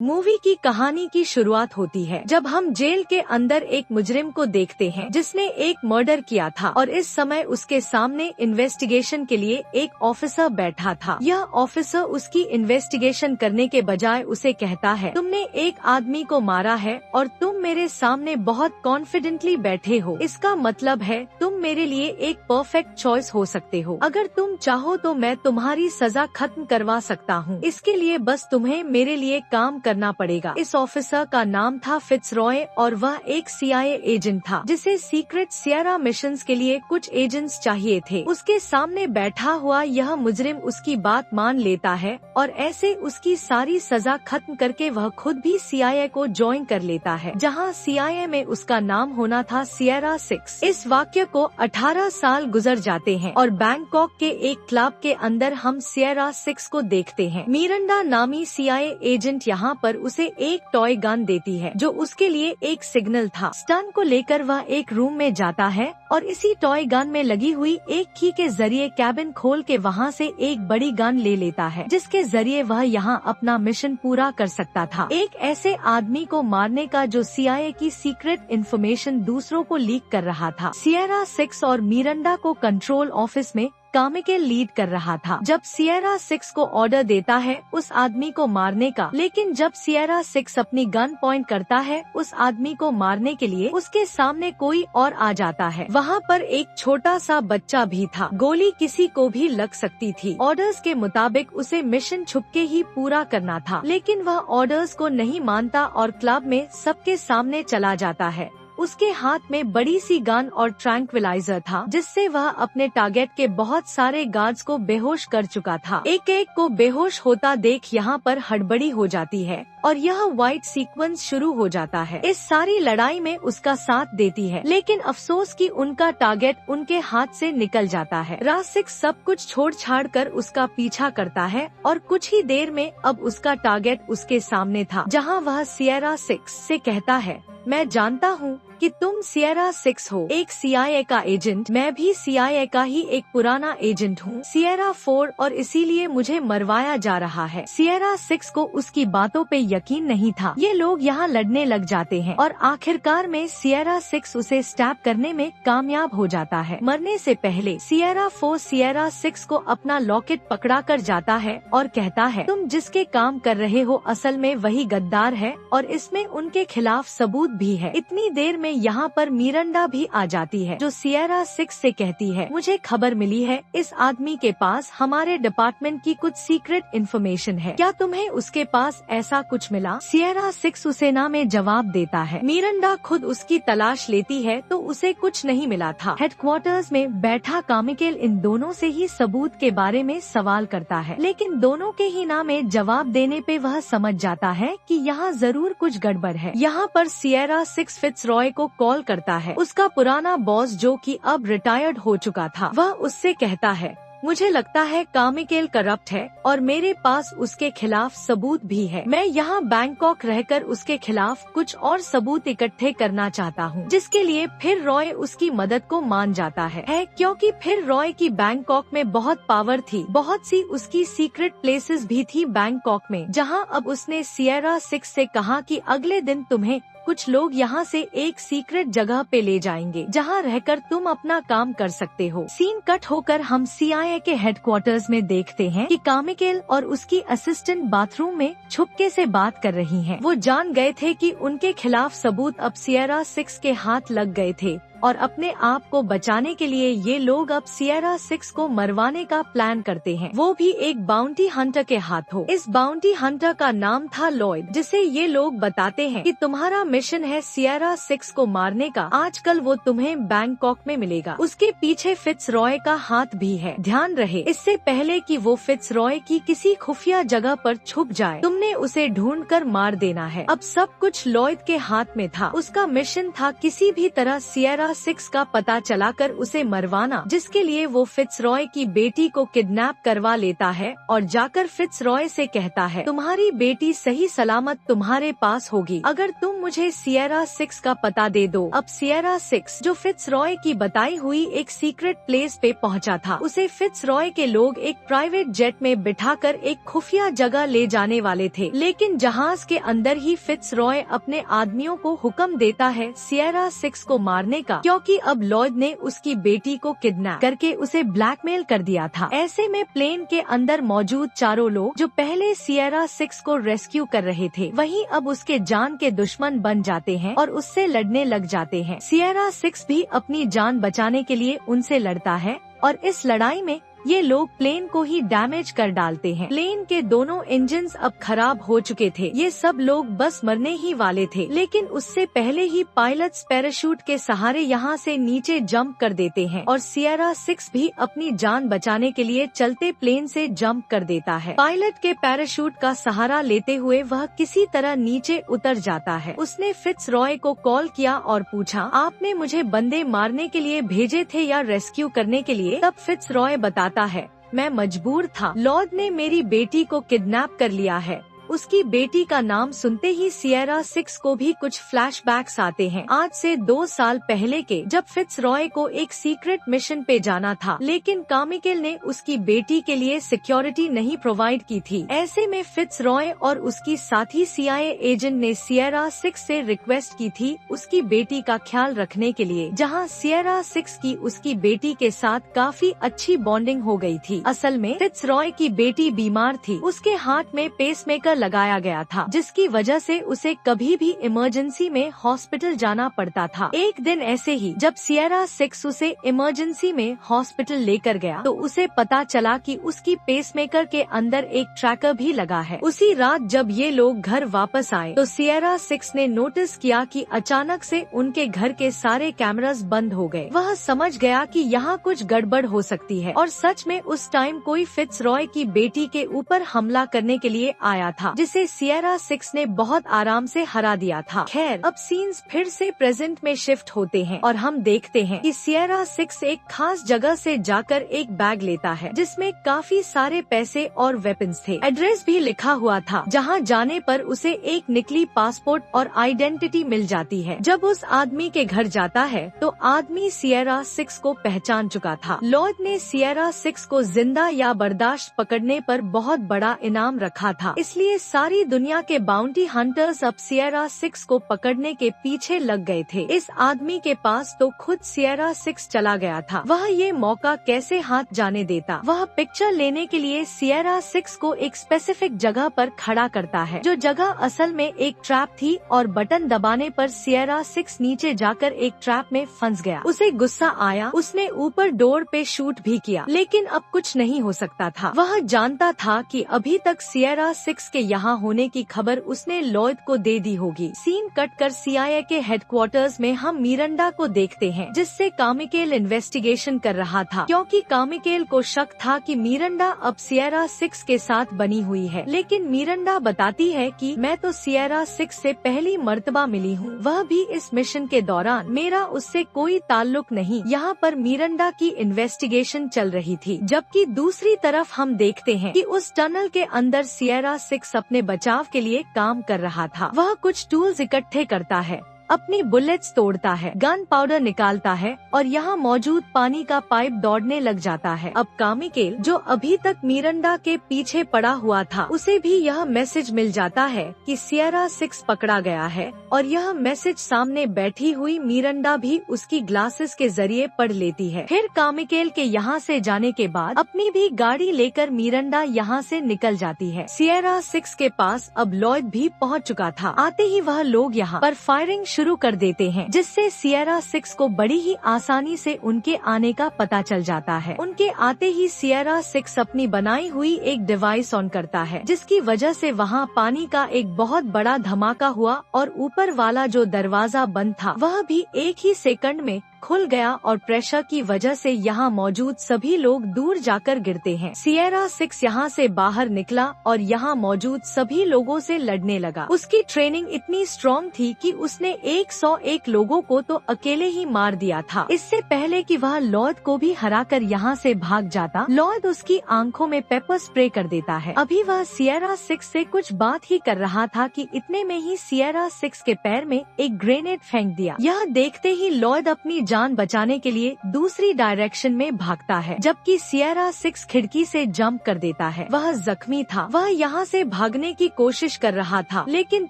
Movie की कहानी की शुरुआत होती है जब हम जेल के अंदर एक मुजरिम को देखते हैं जिसने एक मर्डर किया था और इस समय उसके सामने इन्वेस्टिगेशन के लिए एक ऑफिसर बैठा था। यह ऑफिसर उसकी इन्वेस्टिगेशन करने के बजाय उसे कहता है, तुमने एक आदमी को मारा है और तुम मेरे सामने बहुत कॉन्फिडेंटली बैठे हो, इसका मतलब है तुम मेरे लिए एक परफेक्ट चॉइस हो सकते हो। अगर तुम चाहो तो मैं तुम्हारी सजा खत्म करवा सकता हूँ, इसके लिए बस तुम्हें मेरे लिए काम करना पड़ेगा। इस ऑफिसर का नाम था फिट्जरॉय और वह एक CIA एजेंट था जिसे सीक्रेट सियरा मिशंस के लिए कुछ एजेंट्स चाहिए थे। उसके सामने बैठा हुआ यह मुजरिम उसकी बात मान लेता है और ऐसे उसकी सारी सजा खत्म करके वह खुद भी CIA को ज्वाइन कर लेता है, जहां CIA में उसका नाम होना था सियरा 6। इस वाक्य को 18 साल गुजर जाते हैं और बैंकॉक के एक क्लब के अंदर हम सियरा 6 को देखते हैं। मिरांडा नामी CIA एजेंट यहाँ पर उसे एक टॉय गन देती है जो उसके लिए एक सिग्नल था। स्टन को लेकर वह एक रूम में जाता है और इसी टॉय गन में लगी हुई एक की के जरिए कैबिन खोल के वहाँ से एक बड़ी गन ले लेता है, जिसके जरिए वह यहाँ अपना मिशन पूरा कर सकता था, एक ऐसे आदमी को मारने का जो CIA की सीक्रेट इंफॉर्मेशन दूसरों को लीक कर रहा था। सियरा 6 और मिरांडा को कंट्रोल ऑफिस में कामिकेल लीड कर रहा था जब सियरा 6 को ऑर्डर देता है उस आदमी को मारने का, लेकिन जब सियरा 6 अपनी गन पॉइंट करता है उस आदमी को मारने के लिए, उसके सामने कोई और आ जाता है। वहाँ पर एक छोटा सा बच्चा भी था। गोली किसी को भी लग सकती थी। ऑर्डर्स के मुताबिक उसे मिशन छुपके ही पूरा करना था, लेकिन वह ऑर्डर्स को नहीं मानता और क्लब में सबके सामने चला जाता है। उसके हाथ में बड़ी सी गन और ट्रैंक्विलाइजर था जिससे वह अपने टारगेट के बहुत सारे गार्ड्स को बेहोश कर चुका था। एक एक को बेहोश होता देख यहाँ पर हड़बड़ी हो जाती है और यह व्हाइट सीक्वेंस शुरू हो जाता है। इस सारी लड़ाई में उसका साथ देती है, लेकिन अफसोस कि उनका टारगेट उनके हाथ से निकल जाता है। रासिक सब कुछ छोड़ छाड़ कर उसका पीछा करता है और कुछ ही देर में अब उसका टारगेट उसके सामने था, जहाँ वह सियरा 6 से कहता है, मैं जानता हूँ कि तुम सियरा 6 हो, एक CIA का एजेंट। मैं भी CIA का ही एक पुराना एजेंट हूँ, सियरा 4, और इसीलिए मुझे मरवाया जा रहा है। सियरा 6 को उसकी बातों पे यकीन नहीं था। ये लोग यहाँ लड़ने लग जाते हैं और आखिरकार में सियरा 6 उसे स्टैब करने में कामयाब हो जाता है। मरने से पहले सियरा 4 सियरा 6 को अपना लॉकेट पकड़ा कर जाता है और कहता है, तुम जिसके काम कर रहे हो असल में वही गद्दार है और इसमें उनके खिलाफ सबूत भी है। इतनी देर में यहाँ पर मिरांडा भी आ जाती है जो सियरा 6 से कहती है, मुझे खबर मिली है इस आदमी के पास हमारे डिपार्टमेंट की कुछ सीक्रेट इन्फॉर्मेशन है, क्या तुम्हें उसके पास ऐसा कुछ मिला? सियरा 6 उसे ना में जवाब देता है। मिरांडा खुद उसकी तलाश लेती है तो उसे कुछ नहीं मिला था। हेडक्वार्टर्स में बैठा कामिकेल इन दोनों से ही सबूत के बारे में सवाल करता है, लेकिन दोनों के ही ना में जवाब देने पे वह समझ जाता है कि यहाँ जरूर कुछ गड़बड़ है। यहाँ पर सियरा 6 फिट्जरॉय को कॉल करता है। उसका पुराना बॉस जो कि अब रिटायर्ड हो चुका था, वह उससे कहता है, मुझे लगता है कामिकेल करप्ट है और मेरे पास उसके खिलाफ सबूत भी है। मैं यहाँ बैंकॉक रहकर उसके खिलाफ कुछ और सबूत इकट्ठे करना चाहता हूँ, जिसके लिए फिर रॉय उसकी मदद को मान जाता है क्योंकि फिर रॉय की बैंकॉक में बहुत पावर थी। बहुत सी उसकी सीक्रेट प्लेसेस भी थी बैंकॉक में, जहाँ अब उसने सियरा 6 से कहा कि अगले दिन तुम्हें कुछ लोग यहाँ से एक सीक्रेट जगह पे ले जाएंगे जहाँ रहकर तुम अपना काम कर सकते हो। सीन कट होकर हम CIA के हेडक्वार्टर्स में देखते हैं कि कामिकेल और उसकी असिस्टेंट बाथरूम में छुपके से बात कर रही हैं। वो जान गए थे कि उनके खिलाफ सबूत अब सियरा 6 के हाथ लग गए थे और अपने आप को बचाने के लिए ये लोग अब सियरा 6 को मरवाने का प्लान करते हैं, वो भी एक बाउंटी हंटर के हाथों। इस बाउंटी हंटर का नाम था लॉयड, जिसे ये लोग बताते हैं कि तुम्हारा मिशन है सियरा 6 को मारने का, आजकल वो तुम्हें बैंकॉक में मिलेगा। उसके पीछे फिट्जरॉय का हाथ भी है। ध्यान रहे, इससे पहले कि वो फिट्जरॉय की किसी खुफिया जगह पर छुप जाए, तुमने उसे ढूंढ कर मार देना है। अब सब कुछ लॉयड के हाथ में था। उसका मिशन था किसी भी तरह सियरा सियरा 6 का पता चलाकर उसे मरवाना, जिसके लिए वो फिट्जरॉय की बेटी को किडनैप करवा लेता है और जाकर फिट्जरॉय से कहता है, तुम्हारी बेटी सही सलामत तुम्हारे पास होगी अगर तुम मुझे सियरा 6 का पता दे दो। अब सियरा 6 जो फिट्जरॉय की बताई हुई एक सीक्रेट प्लेस पे पहुंचा था, उसे फिट्जरॉय के लोग एक प्राइवेट जेट में बिठाकर एक खुफिया जगह ले जाने वाले थे, लेकिन जहाज के अंदर ही फिट्जरॉय अपने आदमियों को हुक्म देता है सियरा 6 को मारने का, क्योंकि अब लॉयड ने उसकी बेटी को किडनैप करके उसे ब्लैकमेल कर दिया था। ऐसे में प्लेन के अंदर मौजूद चारों लोग जो पहले सियरा 6 को रेस्क्यू कर रहे थे, वही अब उसके जान के दुश्मन बन जाते हैं और उससे लड़ने लग जाते हैं। सियरा 6 भी अपनी जान बचाने के लिए उनसे लड़ता है और इस लड़ाई में ये लोग प्लेन को ही डैमेज कर डालते हैं। प्लेन के दोनों इंजन्स अब खराब हो चुके थे। ये सब लोग बस मरने ही वाले थे, लेकिन उससे पहले ही पायलट्स पैराशूट के सहारे यहाँ से नीचे जंप कर देते हैं और सियरा 6 भी अपनी जान बचाने के लिए चलते प्लेन से जंप कर देता है। पायलट के पैराशूट का सहारा लेते हुए वह किसी तरह नीचे उतर जाता है। उसने फिट्जरॉय को कॉल किया और पूछा, आपने मुझे बंदे मारने के लिए भेजे थे या रेस्क्यू करने के लिए? तब फिट्जरॉय बताता है, मैं मजबूर था, लॉर्ड ने मेरी बेटी को किडनैप कर लिया है। उसकी बेटी का नाम सुनते ही सियरा 6 को भी कुछ फ्लैशबैक्स आते हैं आज से 2 साल पहले के, जब फिट्जरॉय को एक सीक्रेट मिशन पे जाना था, लेकिन कार्मिकेल ने उसकी बेटी के लिए सिक्योरिटी नहीं प्रोवाइड की थी। ऐसे में फिट्जरॉय और उसकी साथी CIA एजेंट ने सियरा 6 से रिक्वेस्ट की थी उसकी बेटी का ख्याल रखने के लिए, जहां सियरा 6 की उसकी बेटी के साथ काफी अच्छी बॉन्डिंग हो गई थी। असल में फिट्जरॉय की बेटी बीमार थी, उसके हार्ट में पेसमेकर लगाया गया था, जिसकी वजह से उसे कभी भी इमरजेंसी में हॉस्पिटल जाना पड़ता था। एक दिन ऐसे ही जब सियरा 6 उसे इमरजेंसी में हॉस्पिटल लेकर गया, तो उसे पता चला कि उसकी पेसमेकर के अंदर एक ट्रैकर भी लगा है। उसी रात जब ये लोग घर वापस आए, तो सियरा 6 ने नोटिस किया कि अचानक से उनके घर के सारे कैमरास बंद हो गए। वह समझ गया कि यहाँ कुछ गड़बड़ हो सकती है और सच में उस टाइम कोई फिट्जरॉय की बेटी के ऊपर हमला करने के लिए आया था, जिसे सियरा 6 ने बहुत आराम से हरा दिया था। खैर, अब सीन्स फिर से प्रेजेंट में शिफ्ट होते हैं और हम देखते हैं कि सियरा 6 एक खास जगह से जाकर एक बैग लेता है, जिसमें काफी सारे पैसे और वेपन्स थे। एड्रेस भी लिखा हुआ था, जहां जाने पर उसे एक नकली पासपोर्ट और आइडेंटिटी मिल जाती है। जब उस आदमी के घर जाता है, तो आदमी सियरा 6 को पहचान चुका था। लॉर्ड ने सियरा 6 को जिंदा या बर्दाश्त पकड़ने पर बहुत बड़ा इनाम रखा था, इसलिए सारी दुनिया के बाउंटी हंटर्स अब सियरा 6 को पकड़ने के पीछे लग गए थे। इस आदमी के पास तो खुद सियरा 6 चला गया था, वह ये मौका कैसे हाथ जाने देता। वह पिक्चर लेने के लिए सियरा 6 को एक स्पेसिफिक जगह पर खड़ा करता है, जो जगह असल में एक ट्रैप थी, और बटन दबाने पर सियरा 6 नीचे जाकर एक ट्रैप में फंस गया। उसे गुस्सा आया, उसने ऊपर डोर पे शूट भी किया, लेकिन अब कुछ नहीं हो सकता था। वह जानता था कि अभी तक सियरा 6 के यहाँ होने की खबर उसने लॉयड को दे दी होगी। सीन कट कर CIA के हेडक्वार्टर्स में हम मिरांडा को देखते हैं, जिससे कार्मिकेल इन्वेस्टिगेशन कर रहा था, क्योंकि कार्मिकेल को शक था कि मिरांडा अब सियरा 6 के साथ बनी हुई है। लेकिन मिरांडा बताती है कि मैं तो सियरा 6 से पहली मर्तबा मिली हूँ, वह भी इस मिशन के दौरान, मेरा उससे कोई ताल्लुक नहीं। यहाँ पर मिरांडा की इन्वेस्टिगेशन चल रही थी, जबकि दूसरी तरफ हम देखते हैं कि उस टनल के अंदर सियरा 6 अपने बचाव के लिए काम कर रहा था। वह कुछ टूल्स इकट्ठे करता है, अपनी बुलेट्स तोड़ता है, गन पाउडर निकालता है और यहाँ मौजूद पानी का पाइप दौड़ने लग जाता है। अब कार्मिकेल, जो अभी तक मिरांडा के पीछे पड़ा हुआ था, उसे भी यह मैसेज मिल जाता है कि सियरा 6 पकड़ा गया है, और यह मैसेज सामने बैठी हुई मिरांडा भी उसकी ग्लासेस के जरिए पढ़ लेती है। फिर कार्मिकेल के यहाँ से जाने के बाद अपनी भी गाड़ी लेकर मिरांडा यहाँ से निकल जाती है। सियरा 6 के पास अब लॉयड भी पहुँच चुका था। आते ही वह लोग यहाँ पर फायरिंग शुरू कर देते हैं, जिससे सियरा 6 को बड़ी ही आसानी से उनके आने का पता चल जाता है। उनके आते ही सियरा 6 अपनी बनाई हुई एक डिवाइस ऑन करता है, जिसकी वजह से वहां पानी का एक बहुत बड़ा धमाका हुआ और ऊपर वाला जो दरवाजा बंद था वह भी एक ही सेकंड में खुल गया और प्रेशर की वजह से यहाँ मौजूद सभी लोग दूर जाकर गिरते हैं। सिएरा 6 यहाँ से बाहर निकला और यहाँ मौजूद सभी लोगों से लड़ने लगा। उसकी ट्रेनिंग इतनी स्ट्रॉन्ग थी कि उसने 101 लोगों को तो अकेले ही मार दिया था। इससे पहले कि वह लॉयड को भी हराकर यहाँ से भाग जाता, लॉयड उसकी आंखों में पेपर स्प्रे कर देता है। अभी वह सिएरा 6 से कुछ बात ही कर रहा था कि इतने में ही सिएरा 6 के पैर में एक ग्रेनेड फेंक दिया। यह देखते ही लॉयड अपनी जान बचाने के लिए दूसरी डायरेक्शन में भागता है, जबकि सिएरा 6 खिड़की से जंप कर देता है। वह जख्मी था। वह यहाँ से भागने की कोशिश कर रहा था, लेकिन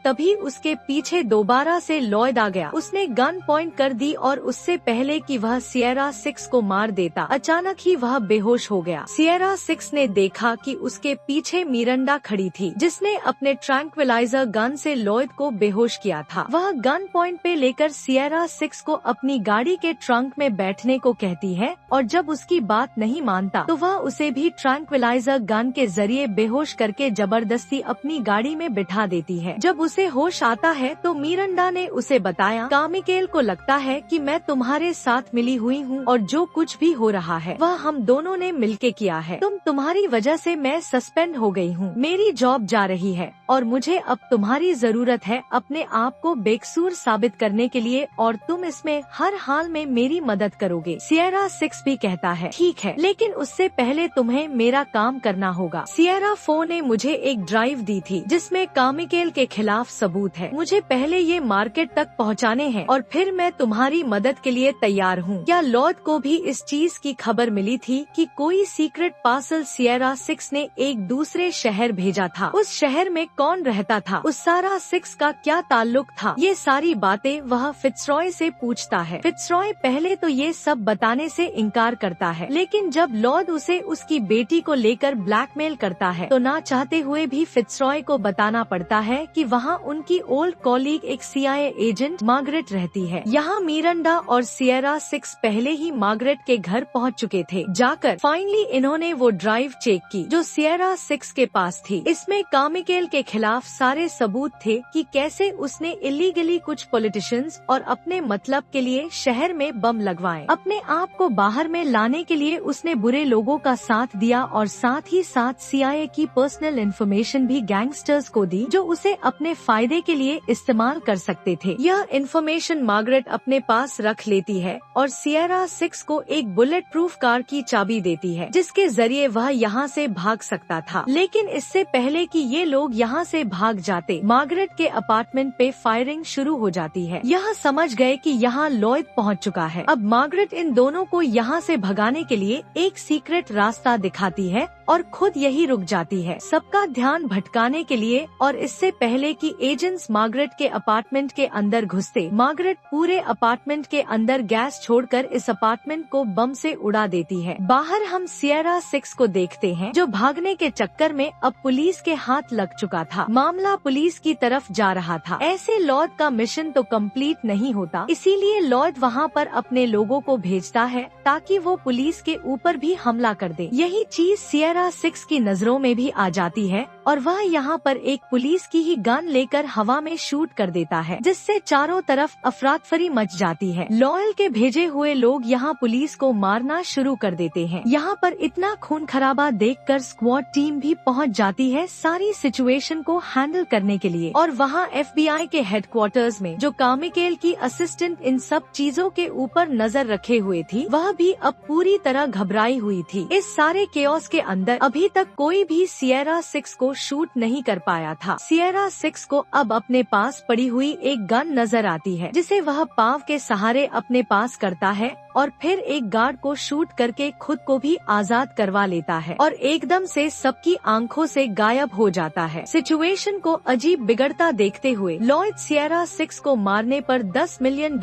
तभी उसके पीछे दोबारा से लॉयड आ गया। उसने गन पॉइंट कर दी और उससे पहले कि वह सिएरा 6 को मार देता, अचानक ही वह बेहोश हो गया। सिएरा 6 ने देखा कि उसके पीछे मिरांडा खड़ी थी, जिसने अपने ट्रैंक्विलाइजर गन से लॉयड को बेहोश किया था। वह गन पॉइंट पे लेकर सिएरा 6 को अपनी गाड़ी के ट्रंक में बैठने को कहती है और जब उसकी बात नहीं मानता तो वह उसे भी ट्रैंक्विलाइजर गन के जरिए बेहोश करके जबरदस्ती अपनी गाड़ी में बिठा देती है। जब उसे होश आता है तो मिरांडा ने उसे बताया, कामिकेल को लगता है कि मैं तुम्हारे साथ मिली हुई हूँ और जो कुछ भी हो रहा है वह हम दोनों ने मिलके किया है। तुम्हारी वजह से मैं सस्पेंड हो गई हूँ, मेरी जॉब जा रही है और मुझे अब तुम्हारी जरूरत है अपने आप को बेकसूर साबित करने के लिए और तुम इसमें हर हाल में मेरी मदद करोगे। सिएरा 6 भी कहता है, ठीक है, लेकिन उससे पहले तुम्हें मेरा काम करना होगा। सिएरा 4 ने मुझे एक ड्राइव दी थी जिसमें कामिकेल के खिलाफ सबूत है। मुझे पहले ये मार्केट तक पहुँचाने हैं और फिर मैं तुम्हारी मदद के लिए तैयार हूँ। क्या लॉयड को भी इस चीज की खबर मिली थी कि कोई सीक्रेट पार्सल सिएरा 6 ने एक दूसरे शहर भेजा था? उस शहर में कौन रहता था? उस सिएरा 6 का क्या ताल्लुक था? ये सारी बातें वह फिट्जरॉय से पूछता है। फिट्जरॉय पहले तो ये सब बताने से इनकार करता है, लेकिन जब लॉयड उसे उसकी बेटी को लेकर ब्लैकमेल करता है तो ना चाहते हुए भी फिट्जरॉय को बताना पड़ता है कि वहाँ उनकी ओल्ड कॉलीग एक CIA एजेंट मार्गरेट रहती है। यहाँ मिरांडा और सिएरा 6 पहले ही मार्गरेट के घर पहुँच चुके थे। जाकर फाइनली इन्होंने वो ड्राइव चेक की जो सिएरा 6 के पास थी। इसमें कामिकेल के खिलाफ सारे सबूत थे कि कैसे उसने इलीगली कुछ पॉलिटिशियंस और अपने मतलब के लिए शहर में बम लगवाए। अपने आप को बाहर में लाने के लिए उसने बुरे लोगों का साथ दिया और साथ ही साथ CIA की पर्सनल इन्फॉर्मेशन भी गैंगस्टर्स को दी जो उसे अपने फायदे के लिए इस्तेमाल कर सकते थे। यह इन्फॉर्मेशन मार्गरेट अपने पास रख लेती है और सिएरा 6 को एक बुलेट प्रूफ कार की चाबी देती है जिसके जरिए वह यहाँ से भाग सकता था। लेकिन इससे पहले कि ये लोग यहाँ से भाग जाते, मार्गरेट के अपार्टमेंट पे फायरिंग शुरू हो जाती है। यह समझ गए कि यहाँ लॉयड पहुँच चुका है। अब मार्गरेट इन दोनों को यहाँ से भगाने के लिए एक सीक्रेट रास्ता दिखाती है और खुद यही रुक जाती है, सबका ध्यान भटकाने के लिए। और इससे पहले कि एजेंट्स मार्गरेट के अपार्टमेंट के अंदर घुसते, मार्गरेट पूरे अपार्टमेंट के अंदर गैस छोड़कर इस अपार्टमेंट को बम से उड़ा देती है। बाहर हम सिएरा 6 को देखते हैं जो भागने के चक्कर में अब पुलिस के हाथ लग चुका था। मामला पुलिस की तरफ जा रहा था। ऐसे लॉयड का मिशन तो कंप्लीट नहीं होता, इसीलिए लॉयड वहाँ पर अपने लोगों को भेजता है ताकि वो पुलिस के ऊपर भी हमला कर दे। यही चीज सिएरा 6 की नजरों में भी आ जाती है और वह यहाँ पर एक पुलिस की ही गन लेकर हवा में शूट कर देता है, जिससे चारों तरफ अफरातफरी मच जाती है। लॉयल के भेजे हुए लोग यहाँ पुलिस को मारना शुरू कर देते हैं। यहाँ पर इतना खून खराबा देखकर स्क्वाड टीम भी पहुँच जाती है सारी सिचुएशन को हैंडल करने के लिए। और वहाँ FBI के हेडक्वार्टर्स में जो कामिकेल की असिस्टेंट इन सब चीजों के ऊपर नजर रखे हुए थी, वह भी अब पूरी तरह घबराई हुई थी। इस सारे केओस के अंदर अभी तक कोई भी सिएरा 6 को शूट नहीं कर पाया था। सिएरा 6 को अब अपने पास पड़ी हुई एक गन नजर आती है जिसे वह पाव के सहारे अपने पास करता है और फिर एक गार्ड को शूट करके खुद को भी आजाद करवा लेता है और एकदम से सबकी आंखों से गायब हो जाता है। सिचुएशन को अजीब बिगड़ता देखते हुए लॉयड सिएरा 6 को मारने पर $10 मिलियन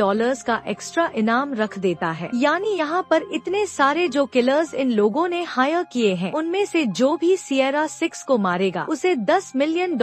का एक्स्ट्रा इनाम रख देता है। यानी यहाँ पर इतने सारे जो किलर्स इन लोगों ने हायर किए हैं, उनमें से जो भी सिएरा 6 को मारेगा उसे $10 मिलियन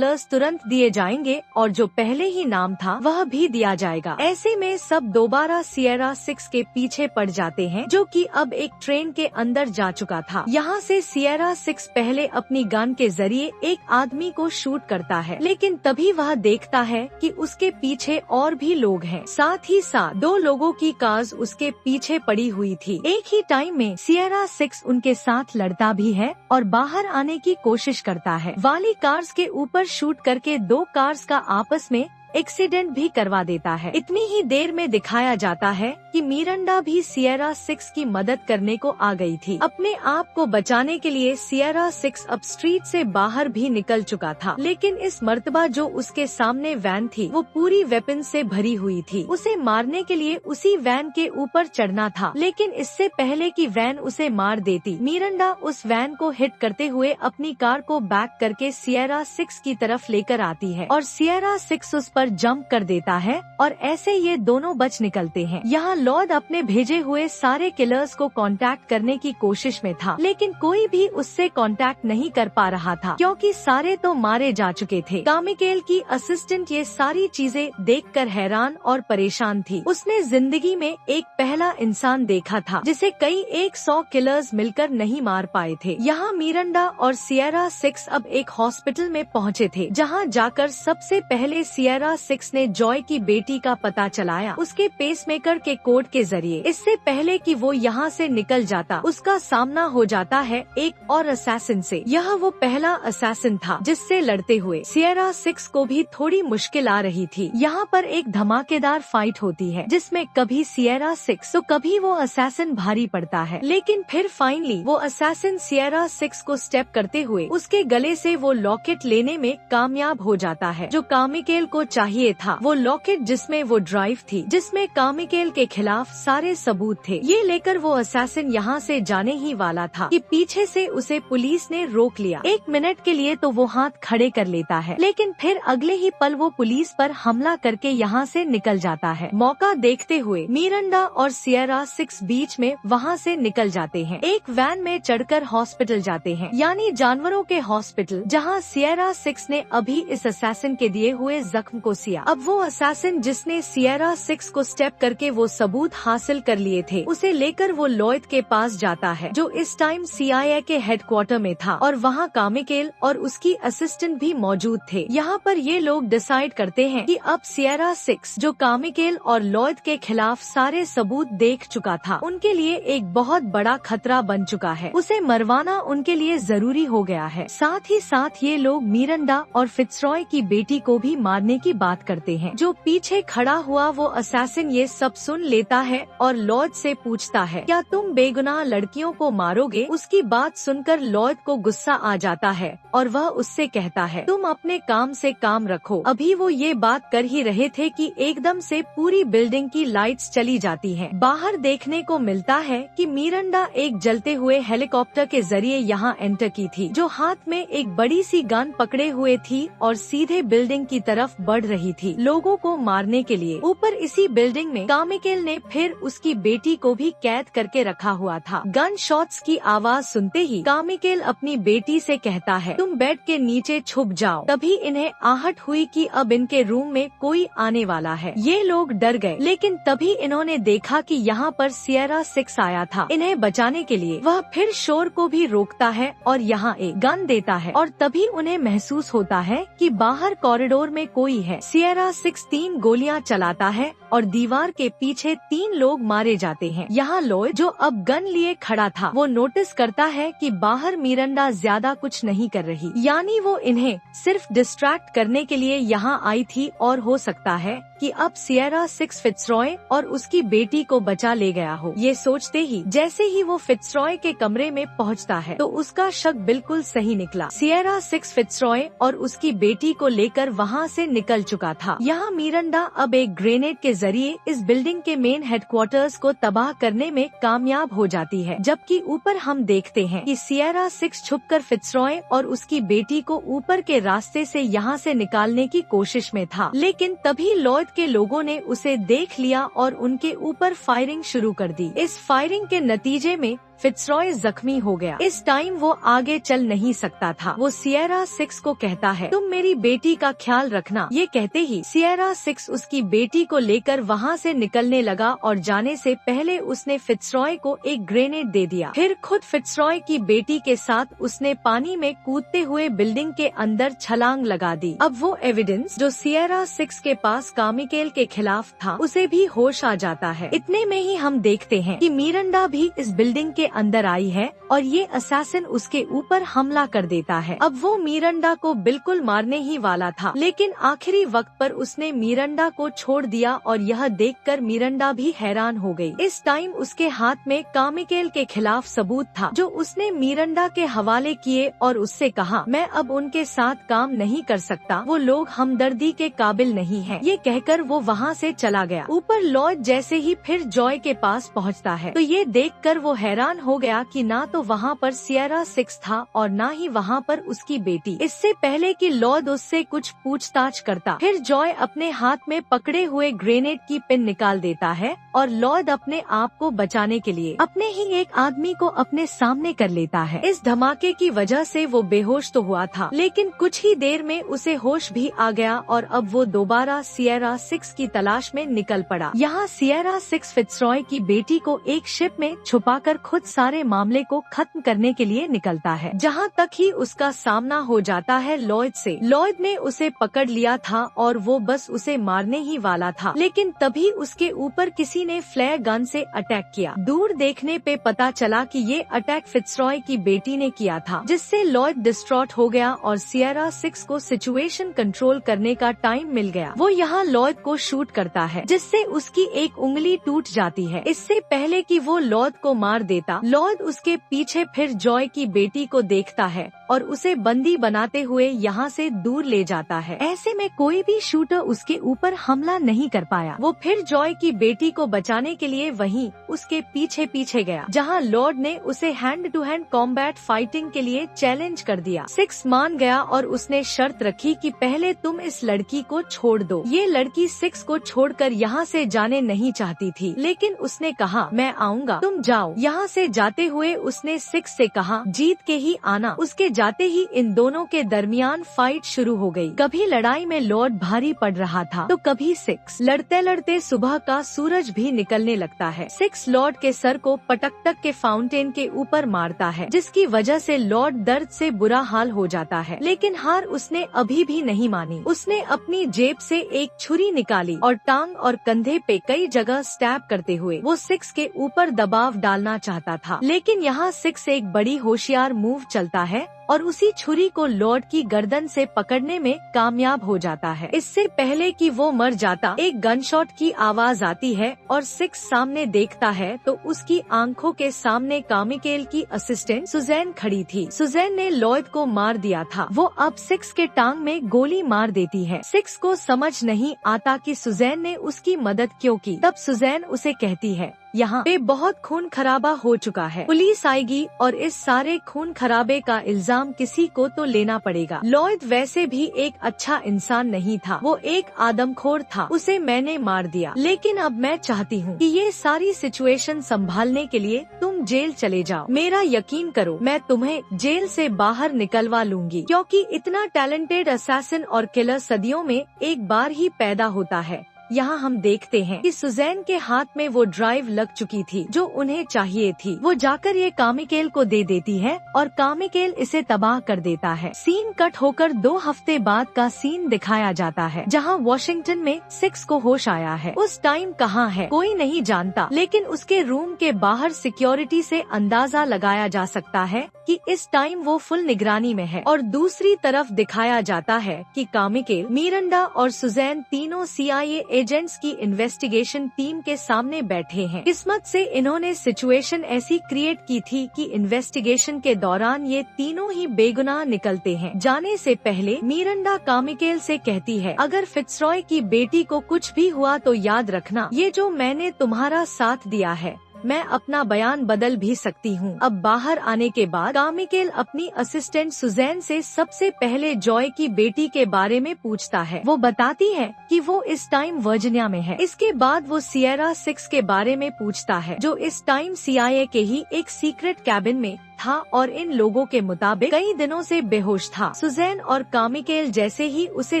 तुरंत दिए जाएंगे और जो पहले ही नाम था वह भी दिया जाएगा। ऐसे में सब दोबारा सिएरा 6 के पीछे पड़ जाते हैं, जो कि अब एक ट्रेन के अंदर जा चुका था। यहाँ से सिएरा 6 पहले अपनी गन के जरिए एक आदमी को शूट करता है, लेकिन तभी वह देखता है कि उसके पीछे और भी लोग हैं। साथ ही साथ 2 लोगों की कार्स उसके पीछे पड़ी हुई थी। एक ही टाइम में सिएरा 6 उनके साथ लड़ता भी है और बाहर आने की कोशिश करता है। वाली कार्स के ऊपर शूट करके 2 कार्स का आपस में एक्सीडेंट भी करवा देता है। इतनी ही देर में दिखाया जाता है कि मिरांडा भी सिएरा 6 की मदद करने को आ गई थी। अपने आप को बचाने के लिए सिएरा 6 अब स्ट्रीट से बाहर भी निकल चुका था, लेकिन इस मर्तबा जो उसके सामने वैन थी वो पूरी वेपन से भरी हुई थी। उसे मारने के लिए उसी वैन के ऊपर चढ़ना था, लेकिन इससे पहले कि वैन उसे मार देती, मिरांडा उस वैन को हिट करते हुए अपनी कार को बैक करके सिएरा 6 की तरफ लेकर आती है और सिएरा 6 उस पर जंप कर देता है और ऐसे ये दोनों बच निकलते हैं। यहाँ लॉर्ड अपने भेजे हुए सारे किलर्स को कांटेक्ट करने की कोशिश में था, लेकिन कोई भी उससे कांटेक्ट नहीं कर पा रहा था क्योंकि सारे तो मारे जा चुके थे। कामिकेल की असिस्टेंट ये सारी चीजें देखकर हैरान और परेशान थी। उसने जिंदगी में एक पहला इंसान देखा था जिसे कई 100 किलर्स मिलकर नहीं मार पाए थे। यहाँ मिरांडा और सिएरा 6 अब एक हॉस्पिटल में पहुँचे थे, जहाँ जाकर सबसे पहले सिएरा 6 ने जॉय की बेटी का पता चलाया उसके पेसमेकर के कोड के जरिए। इससे पहले कि वो यहाँ से निकल जाता, उसका सामना हो जाता है एक और असैसिन से। यह वो पहला असैसिन था जिससे लड़ते हुए सिएरा 6 को भी थोड़ी मुश्किल आ रही थी। यहाँ पर एक धमाकेदार फाइट होती है जिसमें कभी सिएरा 6 तो कभी वो असैसिन भारी पड़ता है, लेकिन फिर फाइनली वो असैसिन सिएरा 6 को स्टेप करते हुए उसके गले से वो लॉकेट लेने में कामयाब हो जाता है जो कामिकेल को चाहिए था। वो लॉकेट जिसमें वो ड्राइव थी, जिसमें कामिकेल के खिलाफ सारे सबूत थे। ये लेकर वो असैसिन यहाँ से जाने ही वाला था कि पीछे से उसे पुलिस ने रोक लिया। 1 मिनट के लिए तो वो हाथ खड़े कर लेता है, लेकिन फिर अगले ही पल वो पुलिस पर हमला करके यहाँ से निकल जाता है। मौका देखते हुए मिरांडा और सिएरा 6 बीच में वहाँ से निकल जाते हैं। एक वैन में चढ़कर हॉस्पिटल जाते हैं, यानी जानवरों के हॉस्पिटल, जहाँ सिएरा 6 ने अभी इस असैसिन के दिए हुए जख्म को सिया। अब वो असैसिन जिसने सिएरा 6 को स्टेप करके वो सबूत हासिल कर लिए थे, उसे लेकर वो लॉयड के पास जाता है जो इस टाइम CIA के हेडक्वार्टर में था और वहाँ कामिकेल और उसकी असिस्टेंट भी मौजूद थे। यहाँ पर ये लोग डिसाइड करते हैं कि अब सिएरा 6 जो कामिकेल और लॉयड के खिलाफ सारे सबूत देख चुका था, उनके लिए एक बहुत बड़ा खतरा बन चुका है। उसे मरवाना उनके लिए जरूरी हो गया है। साथ ही साथ ये लोग मिरांडा और फिट्जरॉय की बेटी को भी मारने की बात करते हैं। जो पीछे खड़ा हुआ वो असैसिन ये सब सुन लेता है और लॉयड से पूछता है, क्या तुम बेगुनाह लड़कियों को मारोगे? उसकी बात सुनकर लॉयड को गुस्सा आ जाता है और वह उससे कहता है, तुम अपने काम से काम रखो। अभी वो ये बात कर ही रहे थे कि एकदम से पूरी बिल्डिंग की लाइट्स चली जाती हैं। बाहर देखने को मिलता है कि मिरांडा एक जलते हुए हेलीकॉप्टर के जरिए यहाँ एंटर की थी, जो हाथ में एक बड़ी सी गन पकड़े हुए थी और सीधे बिल्डिंग की तरफ बढ़ रही थी लोगों को मारने के लिए। ऊपर इसी बिल्डिंग में कामिकेल ने फिर उसकी बेटी को भी कैद करके रखा हुआ था। गन शॉट्स की आवाज सुनते ही कामिकेल अपनी बेटी से कहता है, तुम बेड के नीचे छुप जाओ। तभी इन्हें आहट हुई कि अब इनके रूम में कोई आने वाला है। ये लोग डर गए, लेकिन तभी इन्होंने देखा कि यहाँ पर सिएरा 6 आया था। इन्हें बचाने के लिए वह फिर शोर को भी रोकता है और यहाँ एक गन देता है और तभी उन्हें महसूस होता है कि बाहर कॉरिडोर में कोई है। सिएरा 6 3 गोलियां चलाता है और दीवार के पीछे 3 लोग मारे जाते हैं। यहाँ लॉयड जो अब गन लिए खड़ा था, वो नोटिस करता है कि बाहर मिरांडा ज्यादा कुछ नहीं कर रही, यानी वो इन्हें सिर्फ डिस्ट्रैक्ट करने के लिए यहाँ आई थी और हो सकता है कि अब सिएरा 6 फिट्जरॉय और उसकी बेटी को बचा ले गया हो। ये सोचते ही जैसे ही वो फिट्जरॉय के कमरे में पहुँचता है तो उसका शक बिल्कुल सही निकला। सिएरा 6 फिट्जरॉय और उसकी बेटी को लेकर वहाँ से निकल चुका था। यहाँ मिरांडा अब एक ग्रेनेड के जरिए इस बिल्डिंग के मेन हेडक्वार्टर्स को तबाह करने में कामयाब हो जाती है, जबकि ऊपर हम देखते हैं कि सिएरा 6 छुपकर फिट्जरॉय और उसकी बेटी को ऊपर के रास्ते से यहाँ से निकालने की कोशिश में था, लेकिन तभी लॉयड के लोगों ने उसे देख लिया और उनके ऊपर फायरिंग शुरू कर दी। इस फायरिंग के नतीजे में फिट्जरॉय जख्मी हो गया। इस टाइम वो आगे चल नहीं सकता था। वो सिएरा 6 को कहता है, तुम मेरी बेटी का ख्याल रखना। ये कहते ही सिएरा 6 उसकी बेटी को लेकर वहाँ से निकलने लगा और जाने से पहले उसने फिट्जरॉय को एक ग्रेनेड दे दिया। फिर खुद फिट्जरॉय की बेटी के साथ उसने पानी में कूदते हुए बिल्डिंग के अंदर छलांग लगा दी। अब वो एविडेंस जो सिएरा 6 के पास कामिकेल के खिलाफ था उसे भी होश आ जाता है। इतने में ही हम देखते हैं कि मिरांडा भी इस बिल्डिंग के अंदर आई है और ये असैसिन उसके ऊपर हमला कर देता है। अब वो मिरांडा को बिल्कुल मारने ही वाला था, लेकिन आखिरी वक्त पर उसने मिरांडा को छोड़ दिया और यह देखकर मिरांडा भी हैरान हो गई। इस टाइम उसके हाथ में कामिकेल के खिलाफ सबूत था जो उसने मिरांडा के हवाले किए और उससे कहा, मैं अब उनके साथ काम नहीं कर सकता, वो लोग हमदर्दी के काबिल नहीं है। ये कहकर वो वहाँ से चला गया। ऊपर लॉयड जैसे ही फिर जॉय के पास पहुँचता है तो ये देखकर वो हैरान हो गया कि ना तो वहाँ पर सिएरा 6 था और ना ही वहाँ पर उसकी बेटी। इससे पहले कि लॉयड उससे कुछ पूछताछ करता, फिर जॉय अपने हाथ में पकड़े हुए ग्रेनेड की पिन निकाल देता है और लॉयड अपने आप को बचाने के लिए अपने ही एक आदमी को अपने सामने कर लेता है। इस धमाके की वजह से वो बेहोश तो हुआ था, लेकिन कुछ ही देर में उसे होश भी आ गया और अब वो दोबारा सिएरा 6 की तलाश में निकल पड़ा। यहाँ सिएरा 6 फिट्जरॉय की बेटी को एक शिप में छुपाकर खुद सारे मामले को खत्म करने के लिए निकलता है, जहाँ तक ही उसका सामना हो जाता है लॉयड से। लॉयड ने उसे पकड़ लिया था और वो बस उसे मारने ही वाला था, लेकिन तभी उसके ऊपर किसी ने फ्लेयर गन से अटैक किया। दूर देखने पे पता चला कि ये अटैक फिट्जरॉय की बेटी ने किया था, जिससे लॉयड डिस्ट्रॉट हो गया और सिएरा 6 को सिचुएशन कंट्रोल करने का टाइम मिल गया। वो यहाँ लॉयड को शूट करता है, जिससे उसकी एक उंगली टूट जाती है। इससे पहले कि वो लॉयड को मार देता, लॉयड उसके पीछे फिर जॉय की बेटी को देखता है और उसे बंदी बनाते हुए यहाँ से दूर ले जाता है। ऐसे में कोई भी शूटर उसके ऊपर हमला नहीं कर पाया। वो फिर जॉय की बेटी को बचाने के लिए वहीं उसके पीछे पीछे गया, जहाँ लॉर्ड ने उसे hand to hand combat fighting के लिए चैलेंज कर दिया। 6 मान गया और उसने शर्त रखी कि पहले तुम इस लड़की को छोड़ दो। ये लड़की 6 को छोड़कर यहाँ से जाने नहीं चाहती थी, लेकिन उसने कहा, मैं आऊँगा, तुम जाओ। यहाँ से जाते हुए उसने 6 से कहा, जीत के ही आना। उसके जाते ही इन दोनों के दरमियान फाइट शुरू हो गई। कभी लड़ाई में लॉर्ड भारी पड़ रहा था तो कभी 6। लड़ते लड़ते सुबह का सूरज भी निकलने लगता है। 6 लॉर्ड के सर को पटकटक के फाउंटेन के ऊपर मारता है, जिसकी वजह से लॉर्ड दर्द से बुरा हाल हो जाता है, लेकिन हार उसने अभी भी नहीं मानी। उसने अपनी जेब से एक छुरी निकाली और टांग और कंधे पे कई जगह स्टैब करते हुए वो 6 के ऊपर दबाव डालना चाहता था, लेकिन यहाँ 6 एक बड़ी होशियार मूव चलता है और उसी छुरी को लॉर्ड की गर्दन से पकड़ने में कामयाब हो जाता है। इससे पहले कि वो मर जाता, एक गनशॉट की आवाज आती है और 6 सामने देखता है तो उसकी आंखों के सामने कामिकेल की असिस्टेंट सुजैन खड़ी थी। सुजैन ने लॉयड को मार दिया था। वो अब 6 के टांग में गोली मार देती है। 6 को समझ नहीं आता कि सुजैन ने उसकी मदद क्यों की। तब सुजैन उसे कहती है, यहाँ पे बहुत खून खराबा हो चुका है, पुलिस आएगी और इस सारे खून खराबे का इल्जाम किसी को तो लेना पड़ेगा। लॉयड वैसे भी एक अच्छा इंसान नहीं था, वो एक आदमखोर था, उसे मैंने मार दिया, लेकिन अब मैं चाहती हूँ कि ये सारी सिचुएशन संभालने के लिए तुम जेल चले जाओ। मेरा यकीन करो, मैं तुम्हें जेल से बाहर निकलवा लूंगी, क्योंकि इतना टैलेंटेड असैसिन और किलर सदियों में एक बार ही पैदा होता है। यहाँ हम देखते हैं कि सुजैन के हाथ में वो ड्राइव लग चुकी थी जो उन्हें चाहिए थी। वो जाकर ये कामिकेल को दे देती है और कामिकेल इसे तबाह कर देता है। सीन कट होकर 2 हफ्ते बाद का सीन दिखाया जाता है, जहाँ वॉशिंगटन में 6 को होश आया है। उस टाइम कहाँ है कोई नहीं जानता, लेकिन उसके रूम के बाहर सिक्योरिटी से अंदाजा लगाया जा सकता है कि इस टाइम वो फुल निगरानी में है। और दूसरी तरफ दिखाया जाता है कि कामिकेल, मिरांडा और सुजैन तीनों CIA एजेंट्स की इन्वेस्टिगेशन टीम के सामने बैठे हैं। किस्मत से इन्होंने सिचुएशन ऐसी क्रिएट की थी कि इन्वेस्टिगेशन के दौरान ये तीनों ही बेगुनाह निकलते हैं। जाने से पहले मिरांडा कामिकेल से कहती है, अगर फिट्जरॉय की बेटी को कुछ भी हुआ तो याद रखना, ये जो मैंने तुम्हारा साथ दिया है मैं अपना बयान बदल भी सकती हूँ। अब बाहर आने के बाद कामिकेल अपनी असिस्टेंट सुजैन से सबसे पहले जॉय की बेटी के बारे में पूछता है। वो बताती है कि वो इस टाइम वर्जीनिया में है। इसके बाद वो सिएरा 6 के बारे में पूछता है, जो इस टाइम CIA के ही एक सीक्रेट कैबिन में था और इन लोगों के मुताबिक कई दिनों से बेहोश था। सुजैन और कामिकेल जैसे ही उसे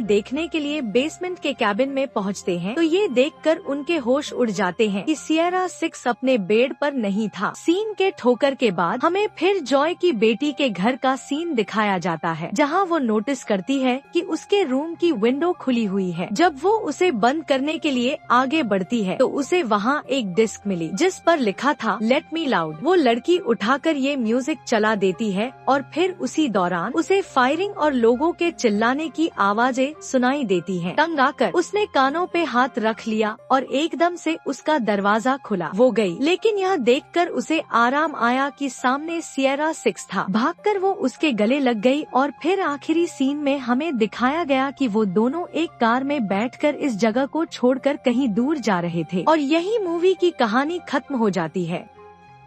देखने के लिए बेसमेंट के कैबिन में पहुंचते हैं, तो ये देखकर उनके होश उड़ जाते हैं कि सिएरा 6 अपने बेड पर नहीं था। सीन के ठोकर के बाद हमें फिर जॉय की बेटी के घर का सीन दिखाया जाता है, जहां वो नोटिस करती है कि उसके रूम की विंडो खुली हुई है। जब वो उसे बंद करने के लिए आगे बढ़ती है, तो उसे वहाँ एक डिस्क मिली जिस पर लिखा था लेट मी लाउड। वो लड़की उठाकर ये म्यूजिक चला देती है और फिर उसी दौरान उसे फायरिंग और लोगों के चिल्लाने की आवाजें सुनाई देती हैं। तंग आकर उसने कानों पे हाथ रख लिया और एकदम से उसका दरवाजा खुला। वो गई, लेकिन यह देखकर उसे आराम आया कि सामने सिएरा 6 था। भागकर वो उसके गले लग गई और फिर आखिरी सीन में हमें दिखाया गया कि वो दोनों एक कार में बैठकर इस जगह को छोड़कर कहीं दूर जा रहे थे और यही मूवी की कहानी खत्म हो जाती है।